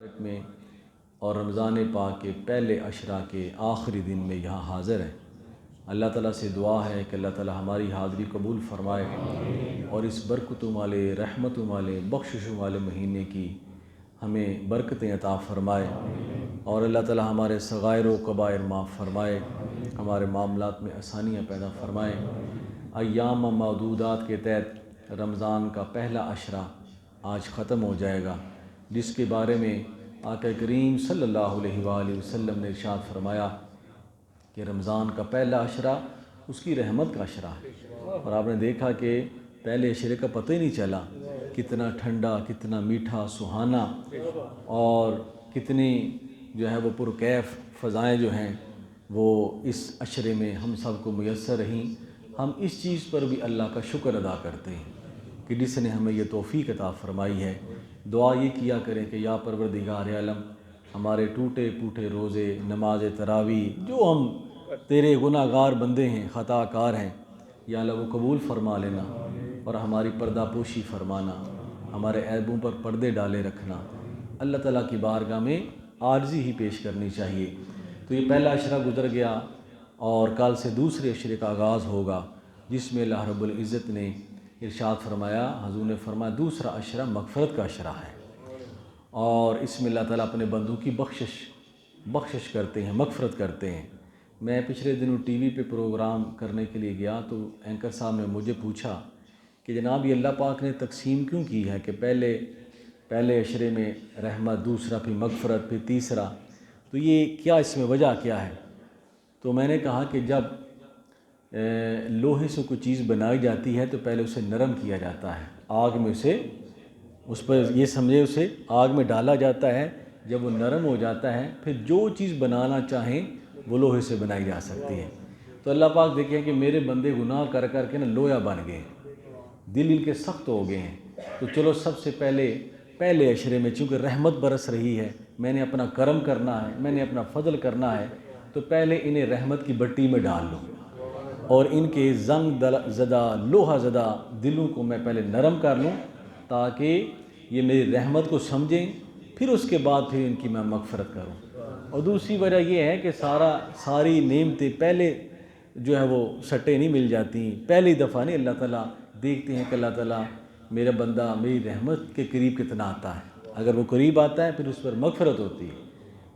میں اور رمضان پاک کے پہلے عشرہ کے آخری دن میں یہاں حاضر ہیں۔ اللہ تعالیٰ سے دعا ہے کہ اللہ تعالیٰ ہماری حاضری قبول فرمائے اور اس برکتوں والے رحمتوں والے بخششوں والے مہینے کی ہمیں برکتیں عطا فرمائے اور اللہ تعالیٰ ہمارے صغائر و کبائر معاف فرمائے، ہمارے معاملات میں آسانیاں پیدا فرمائے۔ ایام معدودات کے تحت رمضان کا پہلا عشرہ آج ختم ہو جائے گا، جس کے بارے میں آقا کریم صلی اللہ علیہ وآلہ وسلم نے ارشاد فرمایا کہ رمضان کا پہلا عشرہ اس کی رحمت کا عشرہ ہے۔ اور آپ نے دیکھا کہ پہلے عشرے کا پتہ ہی نہیں چلا، کتنا ٹھنڈا، کتنا میٹھا، سہانا اور کتنی جو ہے وہ پرکیف فضائیں جو ہیں وہ اس عشرے میں ہم سب کو میسر رہیں۔ ہم اس چیز پر بھی اللہ کا شکر ادا کرتے ہیں کہ جس نے ہمیں یہ توفیق عطا فرمائی ہے۔ دعا یہ کیا کریں کہ یا پروردگار عالم، ہمارے ٹوٹے پھوٹے روزے، نماز تراویح، جو ہم تیرے گناہ گار بندے ہیں، خطا کار ہیں، یا اللہ وہ قبول فرما لینا اور ہماری پردہ پوشی فرمانا، ہمارے عیبوں پر پردے ڈالے رکھنا۔ اللہ تعالیٰ کی بارگاہ میں عاجزی ہی پیش کرنی چاہیے۔ تو یہ پہلا عشرہ گزر گیا اور کل سے دوسرے عشرے کا آغاز ہوگا، جس میں اللہ رب العزت نے ارشاد فرمایا، حضور نے فرمایا دوسرا عشرہ مغفرت کا عشرہ ہے اور اس میں اللہ تعالیٰ اپنے بندوں کی بخشش کرتے ہیں، مغفرت کرتے ہیں۔ میں پچھلے دنوں ٹی وی پہ پروگرام کرنے کے لیے گیا تو اینکر صاحب نے مجھے پوچھا کہ جناب یہ اللہ پاک نے تقسیم کیوں کی ہے کہ پہلے عشرے میں رحمت، دوسرا پھر مغفرت، پھر تیسرا، تو یہ کیا اس میں وجہ کیا ہے؟ تو میں نے کہا کہ جب لوہے سے کوئی چیز بنائی جاتی ہے تو پہلے اسے نرم کیا جاتا ہے، آگ میں اس پر یہ سمجھے اسے آگ میں ڈالا جاتا ہے، جب وہ نرم ہو جاتا ہے پھر جو چیز بنانا چاہیں وہ لوہے سے بنائی جا سکتی ہے۔ تو اللہ پاک دیکھیں کہ میرے بندے گناہ کر کر کے لویا بن گئے، دل ان کے سخت ہو گئے ہیں، تو چلو سب سے پہلے عشرے میں چونکہ رحمت برس رہی ہے، میں نے اپنا کرم کرنا ہے، میں نے اپنا فضل کرنا ہے، تو پہلے انہیں رحمت کی بٹی میں ڈال لوں اور ان کے زنگ زدہ، لوہا زدہ دلوں کو میں پہلے نرم کر لوں تاکہ یہ میری رحمت کو سمجھیں، پھر اس کے بعد پھر ان کی میں مغفرت کروں۔ اور دوسری وجہ یہ ہے کہ ساری نعمتیں پہلے جو ہے وہ سٹے نہیں مل جاتی، پہلی دفعہ نہیں، اللہ تعالیٰ دیکھتے ہیں کہ اللہ تعالیٰ میرا بندہ میری رحمت کے قریب کتنا آتا ہے۔ اگر وہ قریب آتا ہے پھر اس پر مغفرت ہوتی ہے،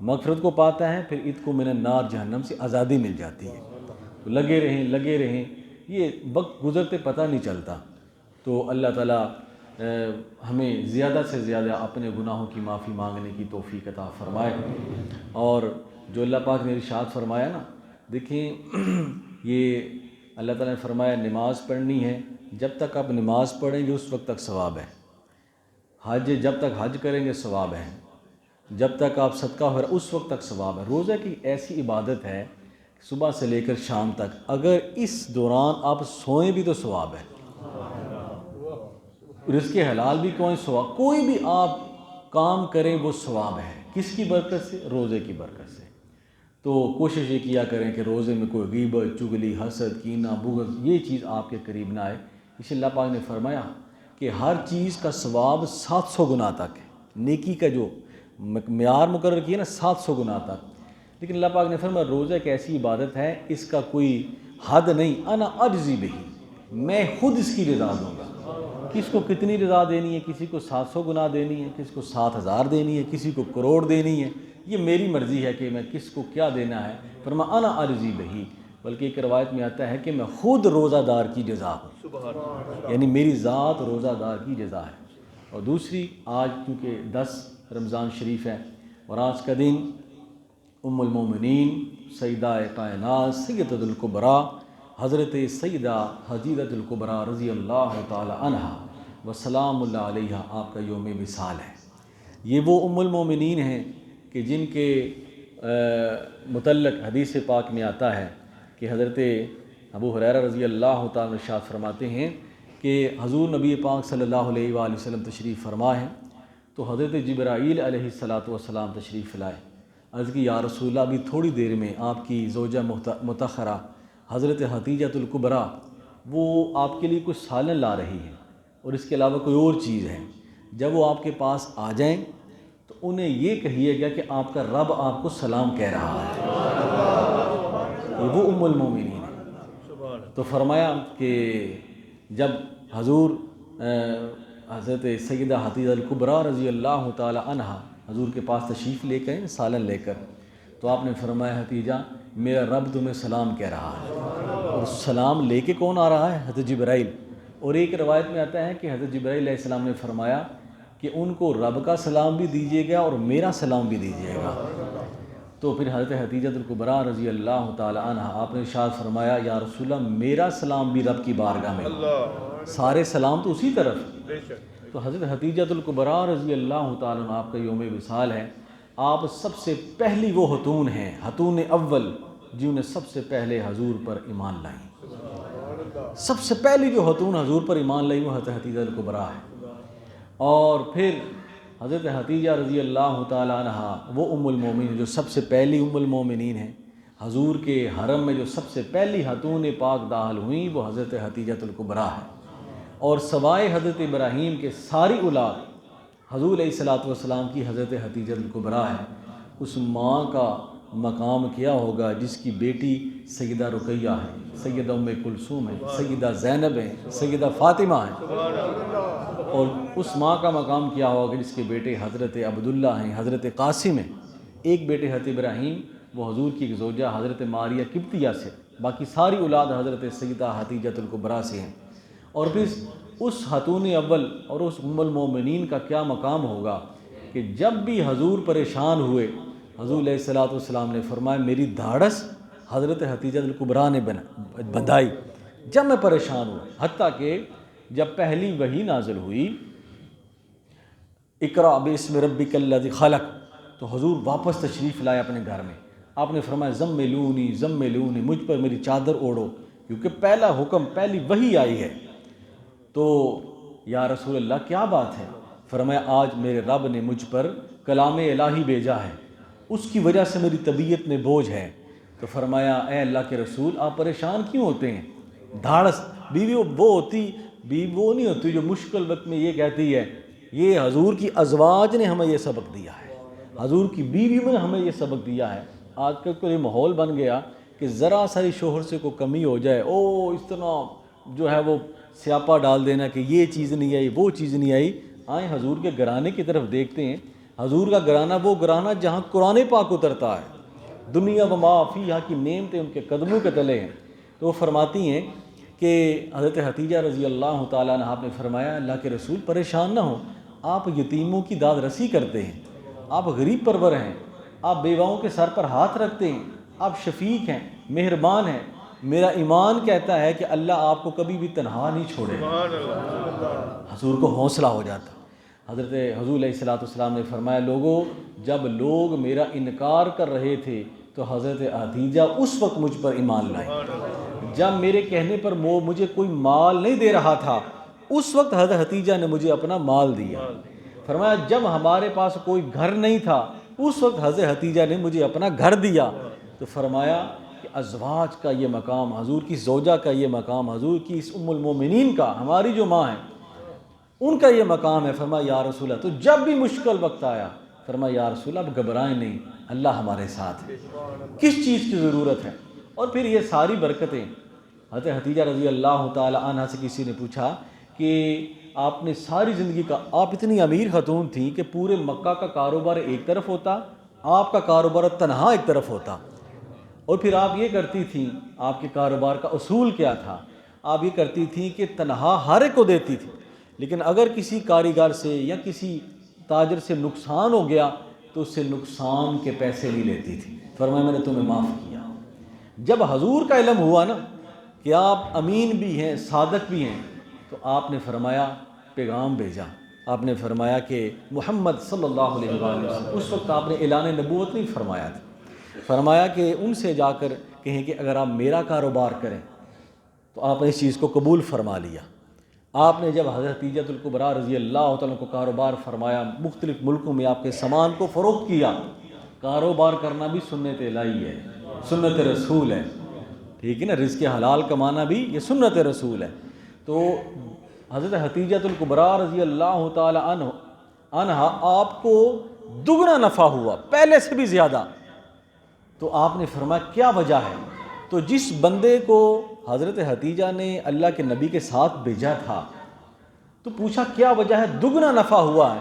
مغفرت کو پاتا ہے، پھر عتق من النار، جہنم سے آزادی مل جاتی ہے۔ تو لگے رہیں، یہ وقت گزرتے پتہ نہیں چلتا۔ تو اللہ تعالیٰ ہمیں زیادہ سے زیادہ اپنے گناہوں کی معافی مانگنے کی توفیق عطا فرمائے۔ اور جو اللہ پاک نے ارشاد فرمایا نا، دیکھیں یہ اللہ تعالیٰ نے فرمایا نماز پڑھنی ہے، جب تک آپ نماز پڑھیں گے اس وقت تک ثواب ہے، حج جب تک حج کریں گے ثواب ہے، جب تک آپ صدقہ ہو رہا اس وقت تک ثواب ہے۔ روزہ کی ایسی عبادت ہے صبح سے لے کر شام تک، اگر اس دوران آپ سوئیں بھی تو ثواب ہے، رزق حلال بھی ثواب، کوئی بھی آپ کام کریں وہ ثواب ہے۔ کس کی برکت سے؟ روزے کی برکت سے۔ تو کوشش یہ کیا کریں کہ روزے میں کوئی غیبت، چغلی، حسد، کینہ، بغض یہ چیز آپ کے قریب نہ آئے۔ اس اللہ پاک نے فرمایا کہ ہر چیز کا ثواب 700 گنا تک ہے، نیکی کا جو معیار مقرر کیا نا 700 گنا تک، لیکن اللہ پاک نے فرمایا روزہ ایک ایسی عبادت ہے اس کا کوئی حد نہیں، انا اجزی بہی، میں خود اس کی رضا دوں گا۔ کس کو کتنی رضا دینی ہے؟ کسی کو 700 گنا دینی ہے، کسی کو 7,000 دینی ہے، کسی کو کروڑ دینی ہے، یہ میری مرضی ہے کہ میں کس کو کیا دینا ہے۔ فرمایا انا اجزی بہی، بلکہ ایک روایت میں آتا ہے کہ میں خود روزہ دار کی جزا ہوں، یعنی میری ذات روزہ دار کی جزا ہے۔ اور دوسری، آج کیونکہ 10 رمضان شریف ہے اور آج کا دن ام المومنین سیدہ کائنات سیدۃ الکبریٰ حضرت سیدہ حدیجہ الکبریٰ رضی اللہ تعالی عنہا وسلام اللہ علیہا آپ کا یوم وصال ہے۔ یہ وہ ام المومنین ہیں کہ جن کے متعلق حدیث پاک میں آتا ہے کہ حضرت ابو ہریرہ رضی اللہ تعالی ارشاد فرماتے ہیں کہ حضور نبی پاک صلی اللہ علیہ وآلہ وسلم تشریف فرما ہے تو حضرت جبرائیل علیہ السلام تشریف لائے۔ عرض کی یا رسول اللہ، ابھی تھوڑی دیر میں آپ کی زوجہ مطہرہ حضرت حدیجہ الکبریٰ وہ آپ کے لیے کچھ سالن لا رہی ہے اور اس کے علاوہ کوئی اور چیز ہے، جب وہ آپ کے پاس آ جائیں تو انہیں یہ کہیے گا کہ آپ کا رب آپ کو سلام کہہ رہا ہے، وہ ام المومنین ہے۔ تو فرمایا کہ جب حضور حضرت سیدہ حتیجہ الکبریٰ رضی اللہ تعالی عنہا حضور کے پاس تشریف لے کر سالن لے کر، تو آپ نے فرمایا حتیجہ میرا رب تمہیں سلام کہہ رہا ہے۔ اور سلام لے کے کون آ رہا ہے؟ حضرت جبرائیل۔ اور ایک روایت میں آتا ہے کہ حضرت جبرائیل علیہ السلام نے فرمایا کہ ان کو رب کا سلام بھی دیجیے گا اور میرا سلام بھی دیجیے گا۔ تو پھر حضرت حتیجہ الکبریٰ رضی اللہ تعالی عنہ آپ نے ارشاد فرمایا یا رسول اللہ میرا سلام بھی رب کی بارگاہ میں، سارے سلام تو اسی طرف۔ تو حضرت حتیجہ الکبریٰ رضی اللہ تعالی عنہ آپ کا یوم وصال ہے، آپ سب سے پہلی وہ خاتون ہیں، خاتون اول جنہوں نے سب سے پہلے حضور پر ایمان لائیں۔ سب سے پہلی جو خاتون حضور پر ایمان لائی وہ حضرت حتیجہ الکبریٰ ہے۔ اور پھر حضرت حتیجہ رضی اللہ تعالی عنہ وہ ام المومنین جو سب سے پہلی ام المومنین ہیں، حضور کے حرم میں جو سب سے پہلی خاتون پاک داخل ہوئیں وہ حضرت حتیجہ الکبریٰ ہے۔ اور سوائے حضرت ابراہیم کے ساری اولاد حضور علیہ الصلوۃ والسلام کی حضرت حتیجہ الکبریٰ ہے۔ اس ماں کا مقام کیا ہوگا جس کی بیٹی سیدہ رقیہ ہے، سیدہ ام کلثوم ہے، سیدہ زینب ہے، سیدہ فاطمہ ہے۔ اور اس ماں کا مقام کیا ہوگا جس کے بیٹے حضرت عبداللہ ہیں، حضرت قاسم ہیں۔ ایک بیٹے حضرت ابراہیم وہ حضور کی ایک زوجہ حضرت ماریہ قبطیہ سے، باقی ساری اولاد حضرت سیدہ حتیجہ الکبریٰ سے ہیں۔ اور پھر اس خاتون اول اور اس ام المومنین کا کیا مقام ہوگا کہ جب بھی حضور پریشان ہوئے حضور علیہ الصلوۃ والسلام نے فرمایا میری دھاڑس حضرت حتیجہ الکبریٰ نے بندھائی جب میں پریشان ہوا، حتیٰ کہ جب پہلی وحی نازل ہوئی اقرأ باسم ربک الذی خلق، تو حضور واپس تشریف لائے اپنے گھر میں۔ آپ نے فرمایا زملونی زملونی، مجھ پر میری چادر اوڑھو، کیونکہ پہلا حکم پہلی وحی آئی ہے۔ تو یا رسول اللہ کیا بات ہے؟ فرمایا آج میرے رب نے مجھ پر کلام الہی بھیجا ہے، اس کی وجہ سے میری طبیعت میں بوجھ ہے۔ تو فرمایا اے اللہ کے رسول آپ پریشان کیوں ہوتے ہیں؟ دھاڑس بیوی وہ نہیں ہوتی جو مشکل وقت میں یہ کہتی ہے، یہ حضور کی ازواج نے ہمیں یہ سبق دیا ہے، حضور کی بیویوں نے ہمیں یہ سبق دیا ہے۔ آج کل کو یہ ماحول بن گیا کہ ذرا ساری شوہر سے کوئی کمی ہو جائے اس طرح جو ہے وہ سیاپا ڈال دینا کہ یہ چیز نہیں آئی وہ چیز نہیں آئی۔ آئیں حضور کے گھرانے کی طرف دیکھتے ہیں۔ حضور کا گھرانہ وہ گھرانہ جہاں قرآن پاک اترتا ہے، دنیا و ما فیہا کی نعمتیں ان کے قدموں کے تلے ہیں۔ تو وہ فرماتی ہیں کہ حضرت حتیجہ رضی اللہ تعالیٰ عنہ آپ نے فرمایا اللہ کے رسول پریشان نہ ہوں، آپ یتیموں کی داد رسی کرتے ہیں، آپ غریب پرور ہیں، آپ بیواؤں کے سر پر ہاتھ رکھتے ہیں، آپ شفیق ہیں، مہربان ہیں، میرا ایمان کہتا ہے کہ اللہ آپ کو کبھی بھی تنہا نہیں چھوڑے۔ حضور کو حوصلہ ہو جاتا۔ حضرت حضور علیہ الصلوۃ والسلام نے فرمایا لوگوں جب لوگ میرا انکار کر رہے تھے تو حضرت حتیجہ اس وقت مجھ پر ایمان لائے، جب میرے کہنے پر مجھے کوئی مال نہیں دے رہا تھا اس وقت حضرت حتیجہ نے مجھے اپنا مال دیا۔ فرمایا جب ہمارے پاس کوئی گھر نہیں تھا اس وقت حضرت حتیجہ نے مجھے اپنا گھر دیا۔ تو فرمایا کہ ازواج کا یہ مقام، حضور کی زوجہ کا یہ مقام، حضور کی اس ام المومنین کا، ہماری جو ماں ہیں ان کا یہ مقام ہے۔ فرمایا یا رسول اللہ، تو جب بھی مشکل وقت آیا فرمایا یا رسول اللہ اب گھبرائیں نہیں، اللہ ہمارے ساتھ ہے، کس چیز کی ضرورت ہے۔ اور پھر یہ ساری برکتیں حضرت حتیجہ رضی اللہ تعالی عنہ سے کسی نے پوچھا کہ آپ نے ساری زندگی کا، آپ اتنی امیر خاتون تھیں کہ پورے مکہ کا کاروبار ایک طرف ہوتا، آپ کا کاروبار تنہا ایک طرف ہوتا، اور پھر آپ یہ کرتی تھیں، آپ کے کاروبار کا اصول کیا تھا؟ آپ یہ کرتی تھیں کہ تنہا ہر ایک کو دیتی تھی، لیکن اگر کسی کاریگر سے یا کسی تاجر سے نقصان ہو گیا تو اس سے نقصان کے پیسے نہیں لیتی تھی۔ فرمایا میں نے تمہیں معاف کیا۔ جب حضور کا علم ہوا نا کہ آپ امین بھی ہیں صادق بھی ہیں تو آپ نے فرمایا پیغام بھیجا، آپ نے فرمایا کہ محمد صلی اللہ علیہ وسلم، اس وقت آپ نے اعلان نبوت نہیں فرمایا تھا، فرمایا کہ ان سے جا کر کہیں کہ اگر آپ میرا کاروبار کریں تو آپ نے اس چیز کو قبول فرما لیا۔ آپ نے جب حضرت حتیجہ الکبریٰ رضی اللہ تعالیٰ کو کاروبار فرمایا، مختلف ملکوں میں آپ کے سامان کو فروخت کیا۔ کاروبار کرنا بھی سنت الہی ہے، سنت رسول ہے، ٹھیک ہے نا، رزق حلال کمانا بھی یہ سنت رسول ہے۔ تو حضرت حتیجہ الکبریٰ رضی اللہ تعالی عنہ آپ کو دگنا نفع ہوا، پہلے سے بھی زیادہ۔ تو آپ نے فرمایا کیا وجہ ہے؟ تو جس بندے کو حضرت حتیجہ نے اللہ کے نبی کے ساتھ بھیجا تھا، تو پوچھا کیا وجہ ہے دگنا نفع ہوا ہے؟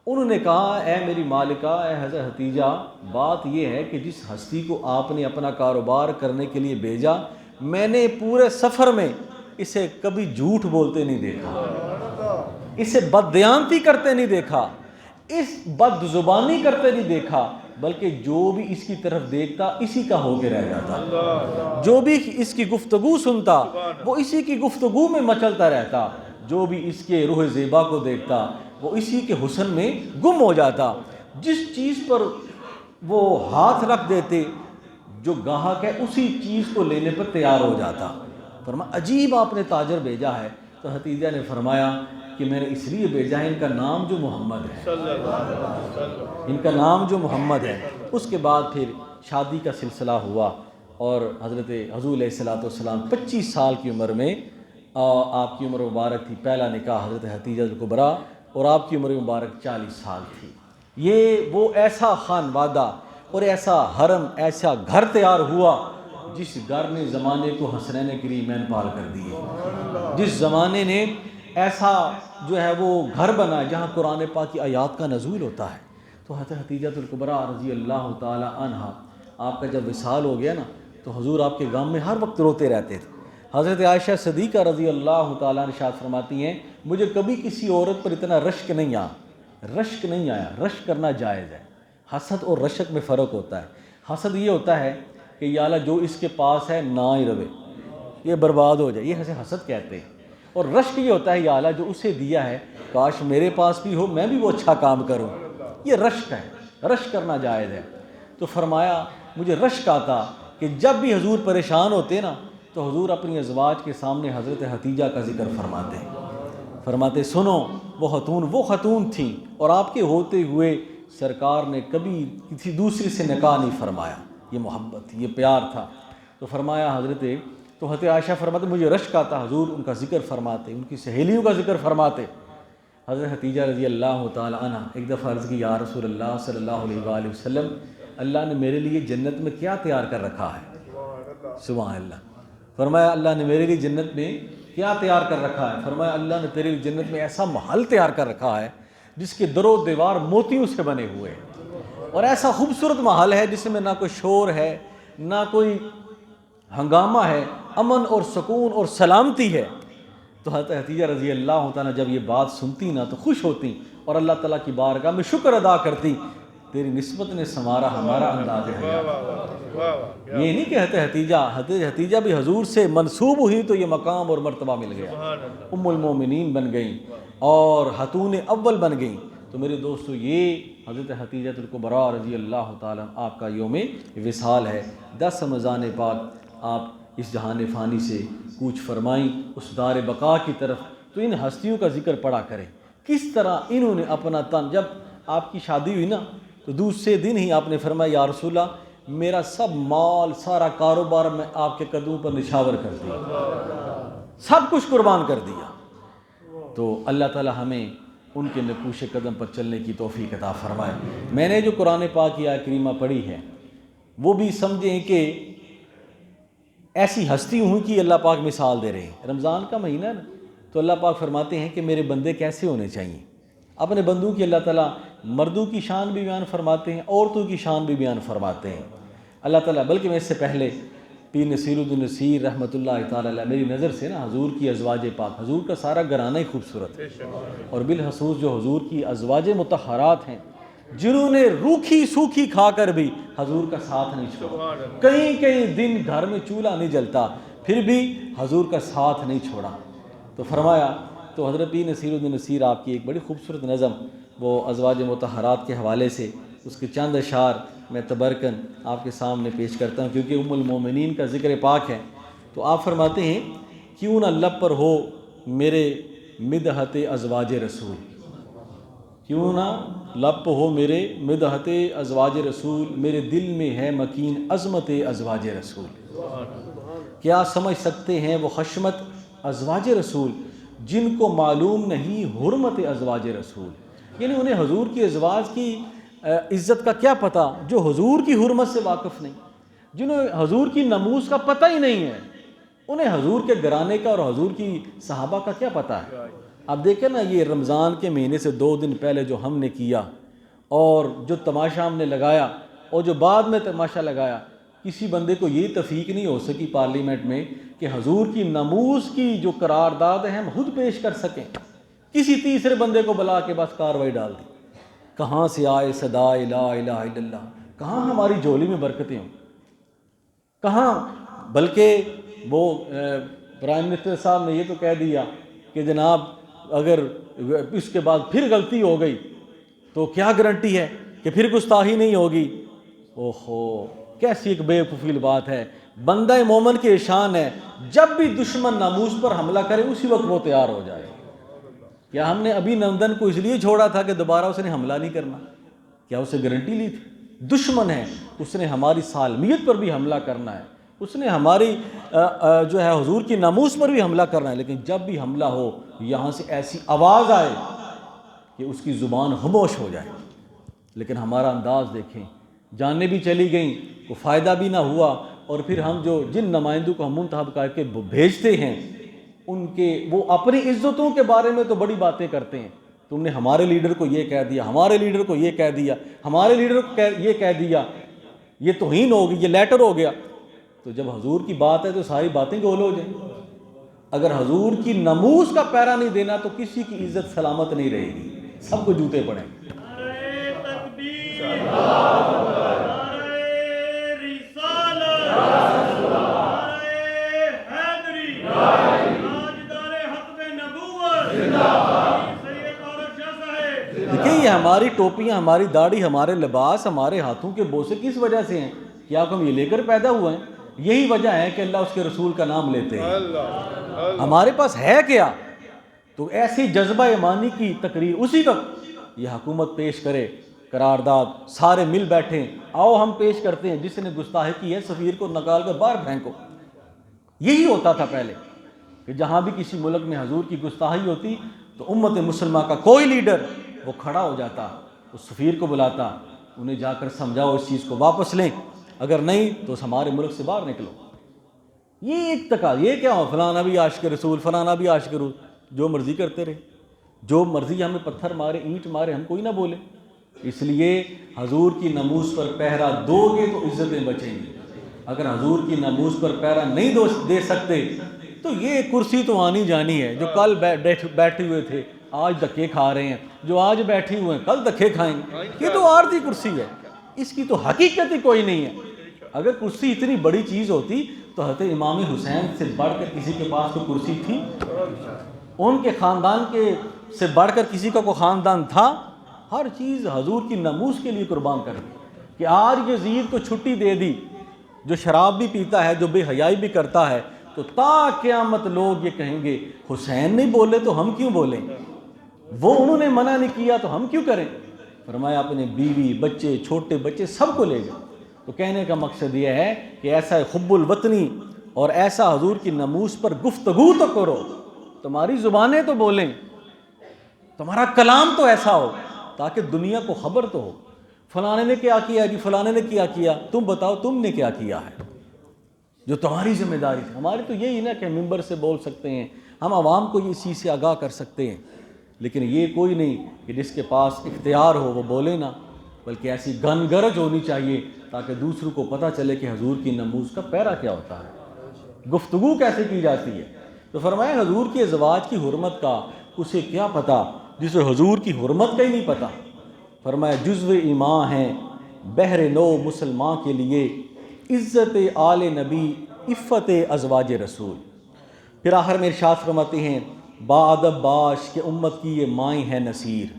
انہوں نے کہا اے میری مالکہ، اے حضرت حتیجہ، بات یہ ہے کہ جس ہستی کو آپ نے اپنا کاروبار کرنے کے لیے بھیجا، میں نے پورے سفر میں اسے کبھی جھوٹ بولتے نہیں دیکھا، اسے بددیانتی کرتے نہیں دیکھا، اس بد زبانی کرتے نہیں دیکھا، بلکہ جو بھی اس کی طرف دیکھتا اسی کا ہو کے رہ جاتا، جو بھی اس کی گفتگو سنتا وہ اسی کی گفتگو میں مچلتا رہتا، جو بھی اس کے روح زیبا کو دیکھتا وہ اسی کے حسن میں گم ہو جاتا، جس چیز پر وہ ہاتھ رکھ دیتے جو گاہک ہے اسی چیز کو لینے پر تیار ہو جاتا۔ فرمایا عجیب آپ نے تاجر بھیجا ہے۔ تو حتیجہ نے فرمایا کہ میں نے اس لیے بھیجا ہے، ان کا نام جو محمد ہے، ان کا نام جو محمد ہے۔ اس کے بعد پھر شادی کا سلسلہ ہوا، اور حضرت حضور علیہ الصلوۃ والسلام 25 سال کی عمر میں، آپ کی عمر مبارک تھی، پہلا نکاح حضرت حتیجہ الکبریٰ، اور آپ کی عمر مبارک 40 سال تھی۔ یہ وہ ایسا خانوادہ اور ایسا حرم، ایسا گھر تیار ہوا جس گھر نے زمانے کو حسنین کریمین پال کر دیے، جس زمانے نے ایسا جو ہے وہ گھر بنا جہاں قرآن پاک کی آیات کا نزول ہوتا ہے۔ تو حضرت حتیجہ الکبریٰ رضی اللہ تعالی عنہا، آپ کا جب وصال ہو گیا نا تو حضور آپ کے غم میں ہر وقت روتے رہتے تھے۔ حضرت عائشہ صدیقہ رضی اللہ تعالیٰ عنہا ارشاد فرماتی ہیں مجھے کبھی کسی عورت پر اتنا رشک نہیں آیا۔ رشک کرنا جائز ہے، حسد اور رشک میں فرق ہوتا ہے۔ حسد یہ ہوتا ہے کہ یا اللہ جو اس کے پاس ہے نہ ہی رہے، یہ برباد ہو جائے، یہ حسد کہتے ہیں۔ اور رشک یہ ہوتا ہے یا اللہ جو اسے دیا ہے کاش میرے پاس بھی ہو، میں بھی وہ اچھا کام کروں، یہ رشک ہے، رشک کرنا جائز ہے۔ تو فرمایا مجھے رشک آتا کہ جب بھی حضور پریشان ہوتے نا تو حضور اپنی ازواج کے سامنے حضرت حتیجہ کا ذکر فرماتے سنو وہ خاتون تھیں، اور آپ کے ہوتے ہوئے سرکار نے کبھی کسی دوسری سے نکاح نہیں فرمایا، یہ محبت، یہ پیار تھا۔ تو فرمایا تو حضرت عائشہ فرماتے مجھے رشک آتا، حضور ان کا ذکر فرماتے، ان کی سہیلیوں کا ذکر فرماتے۔ حضرت حتیجہ رضی اللہ تعالی عنہ ایک دفعہ عرض کی یا رسول اللہ صلی اللہ علیہ وآلہ وسلم، اللہ نے میرے لیے جنت میں کیا تیار کر رکھا ہے؟ سبحان اللہ۔ فرمایا اللہ نے میرے لیے جنت میں کیا تیار کر رکھا ہے؟ فرمایا اللہ نے تیرے لیے جنت میں ایسا محل تیار کر رکھا ہے جس کے در و دیوار موتیوں سے بنے ہوئے ہیں، اور ایسا خوبصورت محل ہے جس میں نہ کوئی شور ہے، نہ کوئی ہنگامہ ہے، امن اور سکون اور سلامتی ہے۔ تو حضرت حتیجہ رضی اللہ تعالیٰ جب یہ بات سنتی نا تو خوش ہوتی اور اللہ تعالیٰ کی بارگاہ میں شکر ادا کرتی، تیری نسبت نے سنوارا ہمارا انداز حیات۔ یہ نہیں کہ حضرت حتیجہ بھی حضور سے منسوب ہوئی تو یہ مقام اور مرتبہ مل گیا، ام المومنین بن گئیں اور خاتون اول بن گئیں۔ تو میرے دوستو یہ حضرت حتیجہ الکبریٰ رضی اللہ تعالیٰ آپ کا یوم وصال ہے۔ 10 رمضان پاک آپ اس جہان فانی سے کوچ فرمائیں اس دار بقا کی طرف، تو ان ہستیوں کا ذکر پڑا کریں، کس طرح انہوں نے اپنا تن، جب آپ کی شادی ہوئی نا تو دوسرے دن ہی آپ نے فرمایا یا رسول اللہ میرا سب مال سارا کاروبار میں آپ کے قدموں پر نچھاور کر دیا، سب کچھ قربان کر دیا۔ تو اللہ تعالی ہمیں ان کے نقوش قدم پر چلنے کی توفیق عطا فرمائے۔ میں نے جو قرآن پاک کی آیت کریمہ پڑھی ہے وہ بھی سمجھیں کہ ایسی ہستی ہوں کہ اللہ پاک مثال دے رہے ہیں۔ رمضان کا مہینہ نا تو اللہ پاک فرماتے ہیں کہ میرے بندے کیسے ہونے چاہیے۔ اپنے بندوں کی اللہ تعالیٰ مردوں کی شان بھی بیان فرماتے ہیں، عورتوں کی شان بھی بیان فرماتے ہیں اللہ تعالیٰ۔ بلکہ میں اس سے پہلے پیر نصیر الدین نصیر رحمۃ اللہ تعالیٰ علیہ، میری نظر سے نا حضور کی ازواج پاک، حضور کا سارا گھرانہ ہی خوبصورت ہے، اور بالخصوص جو حضور کی ازواج مطہرات ہیں جنہوں نے روکھی سوکھی کھا کر بھی حضور کا ساتھ نہیں چھوڑا، کئی دن گھر میں چولہا نہیں جلتا پھر بھی حضور کا ساتھ نہیں چھوڑا۔ تو فرمایا تو حضرت پیر نصیر الدین نصیر آپ کی ایک بڑی خوبصورت نظم وہ ازواج مطہرات کے حوالے سے اس کے چند اشعار میں تبرکن آپ کے سامنے پیش کرتا ہوں، کیونکہ ام المومنین کا ذکر پاک ہے۔ تو آپ فرماتے ہیں کیوں نہ لب پر ہو میرے مدحت ازواج رسول، کیوں نہ لب ہو میرے مدحت ازواج رسول، میرے دل میں ہے مکین عظمت ازواج رسول۔ کیا سمجھ سکتے ہیں وہ خشمت ازواج رسول جن کو معلوم نہیں حرمت ازواج رسول، یعنی انہیں حضور کی ازواج کی عزت کا کیا پتہ جو حضور کی حرمت سے واقف نہیں، جنہیں حضور کی ناموس کا پتہ ہی نہیں ہے، انہیں حضور کے گھرانے کا اور حضور کی صحابہ کا کیا پتہ ہے۔ اب دیکھیں نا، یہ رمضان کے مہینے سے 2 دن پہلے جو ہم نے کیا اور جو تماشا ہم نے لگایا اور جو بعد میں تماشا لگایا، کسی بندے کو یہ توفیق نہیں ہو سکی پارلیمنٹ میں کہ حضور کی ناموس کی جو قرارداد ہے ہم خود پیش کر سکیں، کسی تیسرے بندے کو بلا کے بس کاروائی ڈال دی۔ کہاں سے آئے صدا لا الہ الا اللہ، کہاں ہماری جھولی میں برکتیں ہوں، کہاں؟ بلکہ وہ پرائم منسٹر صاحب نے یہ تو کہہ دیا کہ جناب اگر اس کے بعد پھر غلطی ہو گئی تو کیا گارنٹی ہے کہ پھر گستاخی نہیں ہوگی۔ اوہو، کیسی ایک بے وقوفی بات ہے۔ بندہ مومن کی شان ہے جب بھی دشمن ناموس پر حملہ کرے اسی وقت وہ تیار ہو جائے۔ کیا ہم نے ابھی نندن کو اس لیے چھوڑا تھا کہ دوبارہ اس نے حملہ نہیں کرنا؟ کیا اسے گارنٹی لی تھی؟ دشمن ہے، اس نے ہماری سالمیت پر بھی حملہ کرنا ہے، اس نے ہماری جو ہے حضور کی ناموس پر بھی حملہ کرنا ہے، لیکن جب بھی حملہ ہو یہاں سے ایسی آواز آئے کہ اس کی زبان خاموش ہو جائے۔ لیکن ہمارا انداز دیکھیں، جانیں بھی چلی گئیں، کوئی فائدہ بھی نہ ہوا، اور پھر ہم جو جن نمائندوں کو ہم منتخب کر کے بھیجتے ہیں ان کے وہ اپنی عزتوں کے بارے میں تو بڑی باتیں کرتے ہیں، تم نے ہمارے لیڈر کو یہ کہہ دیا، ہمارے لیڈر کو یہ کہہ دیا، ہمارے لیڈر کو یہ کہہ دیا، یہ توہین ہوگی، یہ لیٹر ہو گیا۔ تو جب حضور کی بات ہے تو ساری باتیں گول ہو جائیں۔ اگر حضور کی ناموس کا پیرا نہیں دینا تو کسی کی عزت سلامت نہیں رہے گی، سب کو جوتے پڑیں۔ دیکھیں یہ ہماری ٹوپیاں، ہماری داڑھی، ہمارے لباس، ہمارے ہاتھوں کے بوسے کس وجہ سے ہیں؟ کیا ہم یہ لے کر پیدا ہوئے ہیں؟ یہی وجہ ہے کہ اللہ اس کے رسول کا نام لیتے ہیں۔ ہمارے پاس ہے کیا؟ تو ایسی جذبہ ایمانی کی تقریر اسی وقت یہ حکومت پیش کرے قرارداد، سارے مل بیٹھیں، آؤ ہم پیش کرتے ہیں، جس نے گستاخی کی ہے سفیر کو نکال کر باہر پھینکو۔ یہی ہوتا تھا پہلے کہ جہاں بھی کسی ملک میں حضور کی گستاخی ہوتی تو امت مسلمہ کا کوئی لیڈر وہ کھڑا ہو جاتا، اس سفیر کو بلاتا، انہیں جا کر سمجھاؤ اس چیز کو واپس لیں، اگر نہیں تو ہمارے ملک سے باہر نکلو۔ یہ ایک تقاضا، یہ کیا ہو فلانا بھی عاشق رسول، فلانا بھی عاشق رسول، جو مرضی کرتے رہے، جو مرضی ہمیں پتھر مارے، اینٹ مارے، ہم کوئی نہ بولے۔ اس لیے حضور کی ناموس پر پہرا دو گے تو عزتیں بچیں گی، اگر حضور کی ناموس پر پہرا نہیں دے سکتے تو یہ کرسی تو آنی جانی ہے، جو کل بیٹھے ہوئے تھے آج دھکے کھا رہے ہیں، جو آج بیٹھے ہوئے ہیں کل دھکے کھائیں گے، یہ تو عارضی کرسی ہے، اس کی تو حقیقت ہی کوئی نہیں ہے۔ اگر کرسی اتنی بڑی چیز ہوتی تو حضرت امام حسین سے بڑھ کر کسی کے پاس کوئی کرسی تھی؟ ان کے خاندان سے بڑھ کر کسی کا کوئی خاندان تھا؟ ہر چیز حضور کی ناموس کے لیے قربان کر دی کہ آج یزید کو چھٹی دے دی، جو شراب بھی پیتا ہے، جو بے حیائی بھی کرتا ہے، تو تا قیامت لوگ یہ کہیں گے حسین نہیں بولے تو ہم کیوں بولیں، وہ انہوں نے منع نہیں کیا تو ہم کیوں کریں۔ فرمایا اپنے بیوی، بچے، چھوٹے بچے سب کو لے گئے۔ تو کہنے کا مقصد یہ ہے کہ ایسا حب الوطنی اور ایسا حضور کی ناموس پر گفتگو تو کرو، تمہاری زبانیں تو بولیں، تمہارا کلام تو ایسا ہو تاکہ دنیا کو خبر تو ہو، فلانے نے کیا کیا جی، فلانے نے کیا کیا، تم بتاؤ تم نے کیا کیا ہے، جو تمہاری ذمہ داری تھی۔ ہماری تو یہی نا کہ ممبر سے بول سکتے ہیں، ہم عوام کو یہ چیز سے آگاہ کر سکتے ہیں، لیکن یہ کوئی نہیں کہ جس کے پاس اختیار ہو وہ بولے نا، بلکہ ایسی گن گرج ہونی چاہیے تاکہ دوسروں کو پتہ چلے کہ حضور کی ناموس کا پیرا کیا ہوتا ہے، گفتگو کیسے کی جاتی ہے۔ تو فرمایا حضور کی ازواج کی حرمت کا اسے کیا پتہ جسے حضور کی حرمت کا ہی نہیں پتہ۔ فرمایا جزو ایمان ہیں بحر نو مسلمان کے لیے، عزت آل نبی عفت ازواج رسول۔ پھر آخر میں ارشاد فرماتے ہیں بادب باش کہ امت کی یہ مائیں ہے نصیر۔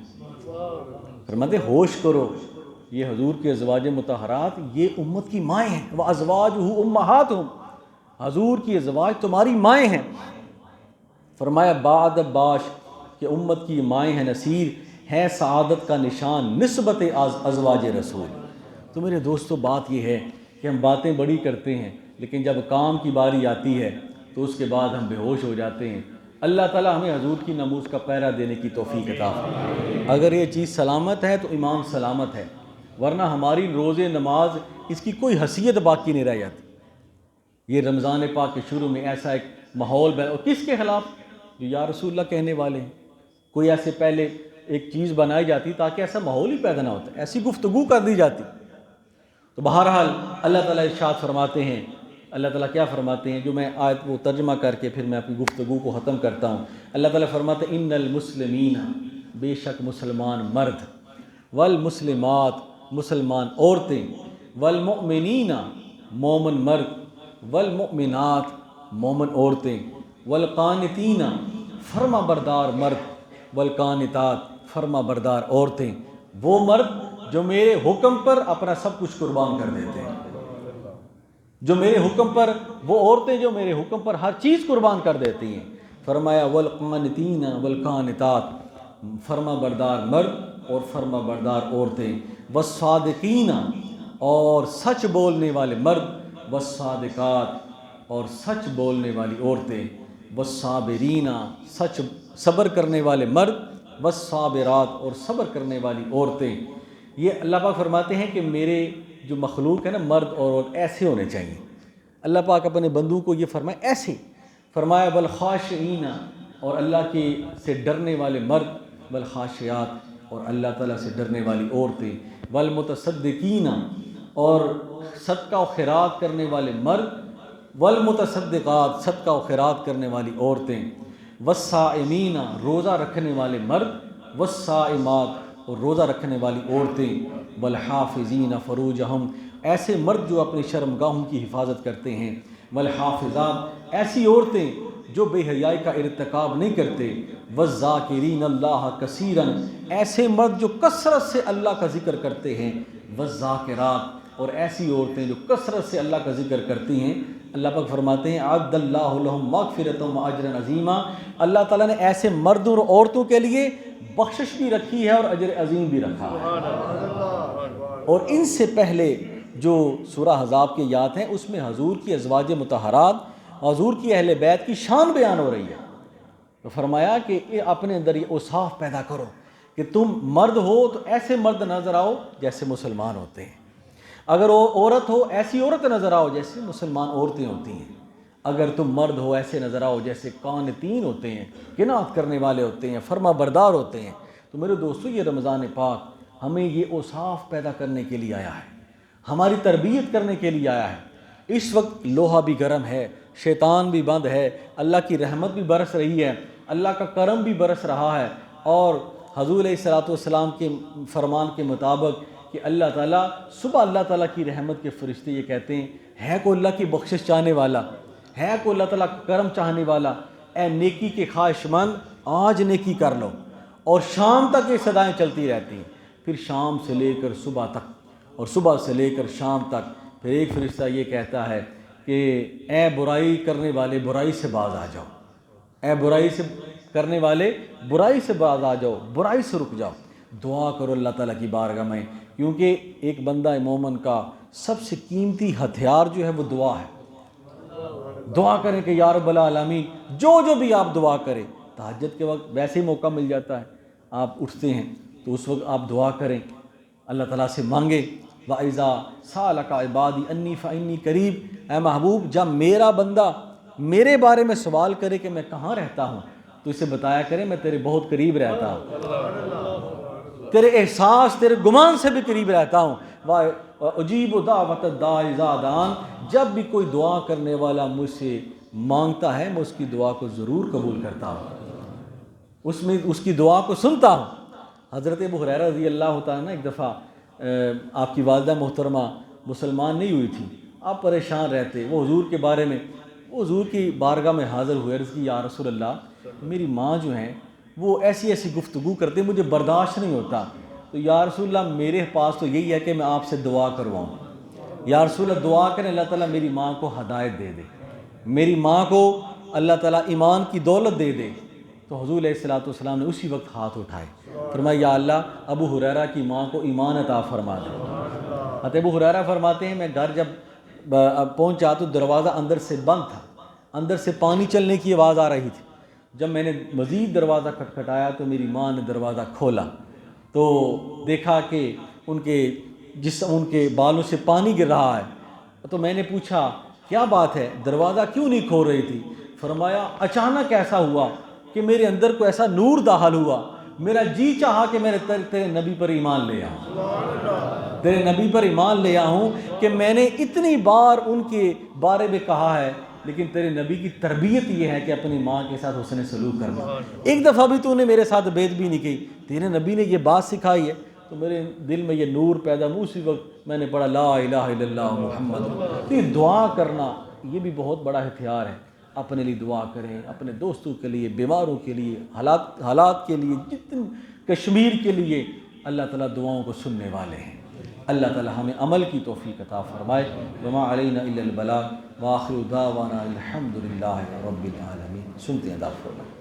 فرماتے ہوش کرو، یہ حضور کے ازواج مطہرات یہ امت کی مائیں ہیں، وازواجہ امہاتہم، حضور کی ازواج تمہاری مائیں ہیں۔ فرمایا بادب باش کہ امت کی مائیں ہیں نصیر، ہے سعادت کا نشان نسبت ازواج رسول۔ تو میرے دوستو بات یہ ہے کہ ہم باتیں بڑی کرتے ہیں لیکن جب کام کی باری آتی ہے تو اس کے بعد ہم بے ہوش ہو جاتے ہیں۔ اللہ تعالیٰ ہمیں حضور کی ناموس کا پہرا دینے کی توفیق عطا فرمائے۔ اگر یہ چیز سلامت ہے تو ایمان سلامت ہے، ورنہ ہماری روزے نماز اس کی کوئی حیثیت باقی نہیں رہ جاتی۔ یہ رمضان پاک کے شروع میں ایسا ایک ماحول اور کس کے خلاف؟ جو یا رسول اللہ کہنے والے ہیں۔ کوئی ایسے پہلے ایک چیز بنائی جاتی تاکہ ایسا ماحول ہی پیدا نہ ہوتا، ایسی گفتگو کر دی جاتی۔ تو بہرحال اللہ تعالیٰ ارشاد فرماتے ہیں، اللہ تعالیٰ کیا فرماتے ہیں، جو میں آیت وہ ترجمہ کر کے پھر میں اپنی گفتگو کو ختم کرتا ہوں۔ اللہ تعالیٰ فرماتے ہیں ان المسلمین، بے شک مسلمان مرد، والمسلمات مسلمان عورتیں، والمؤمنین مومن مرد، والمؤمنات مومن عورتیں، والقانتین فرما بردار مرد، والقانتات فرما بردار عورتیں، وہ مرد جو میرے حکم پر اپنا سب کچھ قربان کر دیتے ہیں، جو میرے حکم پر، وہ عورتیں جو میرے حکم پر ہر چیز قربان کر دیتی ہیں۔ فرمایا والقانتین والقانتات، فرما بردار مرد اور فرما بردار عورتیں، والصادقین اور سچ بولنے والے مرد، والصادقات اور سچ بولنے والی عورتیں، والصابرین صبر کرنے والے مرد، والصابرات اور صبر کرنے والی عورتیں۔ یہ اللہ پاک فرماتے ہیں کہ میرے جو مخلوق ہے نا، مرد اور عورت ایسے ہونے چاہیے۔ اللہ پاک اپنے بندوں کو یہ فرمائے ایسے، فرمایا والخاشعین اور اللہ کے سے ڈرنے والے مرد، والخاشعات اور اللہ تعالیٰ سے ڈرنے والی عورتیں، والمتصدقین اور صدقہ و خیرات کرنے والے مرد، والمتصدقات صدقہ و خیرات کرنے والی عورتیں، والصائمین روزہ رکھنے والے مرد، والصائمات اور روزہ رکھنے والی عورتیں، والحافظین فروجہم ایسے مرد جو اپنی شرمگاہوں کی حفاظت کرتے ہیں، والحافظات ایسی عورتیں جو بے حیائی کا ارتکاب نہیں کرتے، والذاکرین اللہ کثیرا ایسے مرد جو کثرت سے اللہ کا ذکر کرتے ہیں، والذاکرات اور ایسی عورتیں جو کثرت سے اللہ کا ذکر کرتی ہیں۔ اللہ پاک فرماتے ہیں اعد اللہ لہم مغفرۃ و اجرا عظیما، اللہ تعالیٰ نے ایسے مردوں اور عورتوں کے لیے بخشش بھی رکھی ہے اور اجر عظیم بھی رکھا ہے۔ اور ان سے پہلے جو سورہ احزاب کی آیات ہیں اس میں حضور کی ازواج مطہرات، حضور کی اہل بیت کی شان بیان ہو رہی ہے۔ تو فرمایا کہ اپنے اندر یہ اوصاف پیدا کرو کہ تم مرد ہو تو ایسے مرد نظر آؤ جیسے مسلمان ہوتے ہیں، اگر وہ عورت ہو ایسی عورت نظر آؤ جیسے مسلمان عورتیں ہوتی ہیں، اگر تم مرد ہو ایسے نظر آؤ جیسے قانتین ہوتے ہیں، قناعت کرنے والے ہوتے ہیں، فرما بردار ہوتے ہیں۔ تو میرے دوستو، یہ رمضان پاک ہمیں یہ اوصاف پیدا کرنے کے لیے آیا ہے، ہماری تربیت کرنے کے لیے آیا ہے۔ اس وقت لوہا بھی گرم ہے، شیطان بھی بند ہے، اللہ کی رحمت بھی برس رہی ہے، اللہ کا کرم بھی برس رہا ہے، اور حضور علیہ الصلوۃ والسلام کے فرمان کے مطابق کہ اللہ تعالیٰ صبح اللہ تعالیٰ کی رحمت کے فرشتے یہ کہتے ہیں، ہے کوئی اللہ کی بخشش چاہنے والا، ہے کوئی اللہ تعالیٰ کا کرم چاہنے والا، اے نیکی کے خواہش مند آج نیکی کر لو، اور شام تک یہ صدائیں چلتی رہتی ہیں، پھر شام سے لے کر صبح تک اور صبح سے لے کر شام تک پھر ایک فرشتہ یہ کہتا ہے کہ اے برائی کرنے والے برائی سے باز آ جاؤ، اے برائی سے کرنے والے برائی سے باز آ جاؤ، برائی سے رک جاؤ، دعا کرو اللہ تعالیٰ کی بارگاہ میں، کیونکہ ایک بندہ مومن کا سب سے قیمتی ہتھیار جو ہے وہ دعا ہے۔ دعا کریں کہ یا رب العالمین، جو بھی آپ دعا کریں، تہجد کے وقت ویسے ہی موقع مل جاتا ہے، آپ اٹھتے ہیں تو اس وقت آپ دعا کریں، اللہ تعالیٰ سے مانگیں۔ وَإِذَا سَأَلَكَ عِبَادِي أَنِّي فَإِنِّي قَرِيب، اے محبوب جب میرا بندہ میرے بارے میں سوال کرے کہ میں کہاں رہتا ہوں تو اسے بتایا کرے میں تیرے بہت قریب رہتا ہوں، تیرے احساس تیرے گمان سے بھی قریب رہتا ہوں۔ وَأُجِيبُ دَعْوَةَ الدَّاعِ إِذَا دَعَانِ، جب بھی کوئی دعا کرنے والا مجھ سے مانگتا ہے میں اس کی دعا کو ضرور قبول کرتا ہوں، اس کی دعا کو سنتا ہوں۔ حضرت ابو ہریرہ رضی اللہ تعالیٰ عنہ ایک دفعہ آپ کی والدہ محترمہ مسلمان نہیں ہوئی تھی، آپ پریشان رہتے، وہ حضور کے بارے میں، وہ حضور کی بارگاہ میں حاضر ہوئے، عرض کی یا رسول اللہ میری ماں جو ہیں وہ ایسی گفتگو کرتے مجھے برداشت نہیں ہوتا، تو یا رسول اللہ میرے پاس تو یہی ہے کہ میں آپ سے دعا کرواؤں، یا رسول اللہ دعا کریں اللہ تعالیٰ میری ماں کو ہدایت دے دے، میری ماں کو اللہ تعالیٰ ایمان کی دولت دے دے۔ تو حضور علیہ الصلوۃ والسلام نے اسی وقت ہاتھ اٹھائے، فرمایا یا اللہ ابو ہریرہ کی ماں کو ایمان عطا فرما دے۔ حضرت ابو ہریرہ فرماتے ہیں میں گھر جب پہنچا تو دروازہ اندر سے بند تھا، اندر سے پانی چلنے کی آواز آ رہی تھی، جب میں نے مزید دروازہ کھٹکھٹایا تو میری ماں نے دروازہ کھولا تو دیکھا کہ ان کے بالوں سے پانی گر رہا ہے۔ تو میں نے پوچھا کیا بات ہے، دروازہ کیوں نہیں کھول رہی تھی؟ فرمایا اچانک ایسا ہوا کہ میرے اندر کو ایسا نور داخل ہوا، میرا جی چاہا کہ میں نے تیرے نبی پر ایمان لے آؤں، تیرے نبی پر ایمان لے آؤں کہ میں نے اتنی بار ان کے بارے میں کہا ہے، لیکن تیرے نبی کی تربیت یہ ہے کہ اپنی ماں کے ساتھ حسن سلوک کرنا۔ ایک دفعہ بھی تو نے میرے ساتھ بید بھی نہیں کی، تیرے نبی نے یہ بات سکھائی ہے۔ تو میرے دل میں یہ نور پیدا ہوا، اسی وقت میں نے پڑھا لا الہ الا اللہ محمد۔ تو یہ دعا کرنا یہ بھی بہت بڑا ہتھیار ہے۔ اپنے لیے دعا کریں، اپنے دوستوں کے لیے، بیماروں کے لیے، حالات کے لیے، جتنے کشمیر کے لیے اللہ تعالیٰ دعاؤں کو سننے والے ہیں۔ اللہ تعالیٰ ہمیں عمل کی توفیق عطا فرمائے۔ وما علینا الا البلاغ وآخر دعوانا الحمد للہ رب العالمین۔ سنتے ہیں دعا فرمائے۔